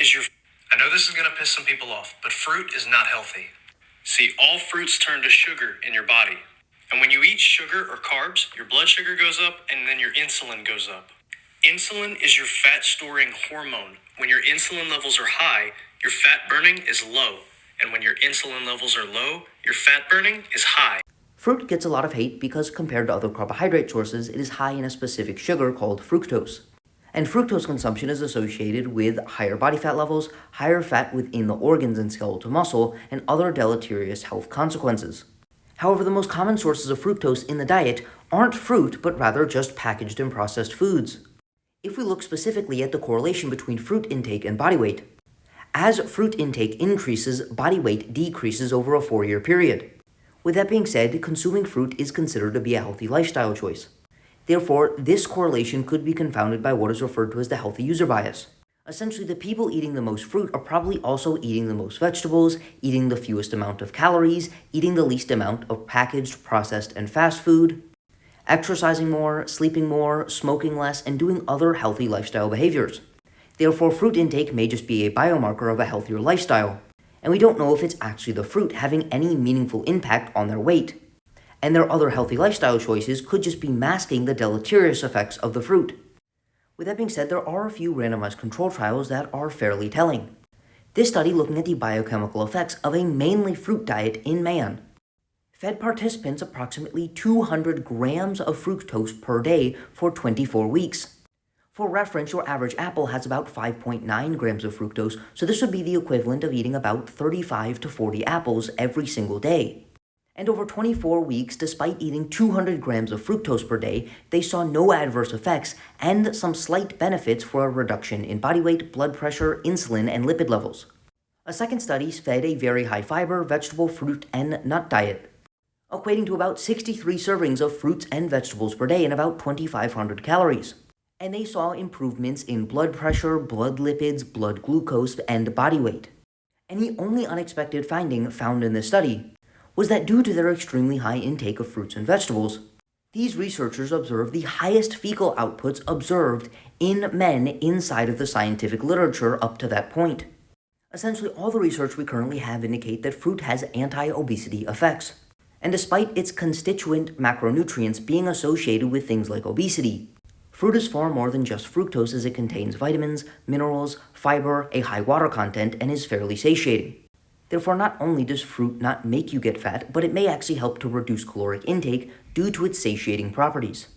is your... I know this is going to piss some people off, but fruit is not healthy. See, all fruits turn to sugar in your body. And when you eat sugar or carbs, your blood sugar goes up and then your insulin goes up. Insulin is your fat-storing hormone. When your insulin levels are high, your fat burning is low. And when your insulin levels are low, your fat burning is high. Fruit gets a lot of hate because compared to other carbohydrate sources, it is high in a specific sugar called fructose. And fructose consumption is associated with higher body fat levels, higher fat within the organs and skeletal muscle, and other deleterious health consequences. However, the most common sources of fructose in the diet aren't fruit, but rather just packaged and processed foods. If we look specifically at the correlation between fruit intake and body weight, as fruit intake increases, body weight decreases over a 4-year period. With that being said, consuming fruit is considered to be a healthy lifestyle choice. Therefore, this correlation could be confounded by what is referred to as the healthy user bias. Essentially, the people eating the most fruit are probably also eating the most vegetables, eating the fewest amount of calories, eating the least amount of packaged, processed, and fast food, exercising more, sleeping more, smoking less, and doing other healthy lifestyle behaviors. Therefore, fruit intake may just be a biomarker of a healthier lifestyle, and we don't know if it's actually the fruit having any meaningful impact on their weight. And their other healthy lifestyle choices could just be masking the deleterious effects of the fruit. With that being said, there are a few randomized control trials that are fairly telling. This study looking at the biochemical effects of a mainly fruit diet in man fed participants approximately 200 grams of fructose per day for 24 weeks. For reference, your average apple has about 5.9 grams of fructose, so this would be the equivalent of eating about 35 to 40 apples every single day. And over 24 weeks, despite eating 200 grams of fructose per day, they saw no adverse effects and some slight benefits for a reduction in body weight, blood pressure, insulin, and lipid levels. A second study fed a very high fiber, vegetable, fruit, and nut diet, equating to about 63 servings of fruits and vegetables per day and about 2,500 calories. And they saw improvements in blood pressure, blood lipids, blood glucose, and body weight. And the only unexpected finding found in this study was that due to their extremely high intake of fruits and vegetables, these researchers observed the highest fecal outputs observed in men inside of the scientific literature up to that point. Essentially, all the research we currently have indicate that fruit has anti-obesity effects. And despite its constituent macronutrients being associated with things like obesity, fruit is far more than just fructose as it contains vitamins, minerals, fiber, a high water content, and is fairly satiating. Therefore, not only does fruit not make you get fat, but it may actually help to reduce caloric intake due to its satiating properties.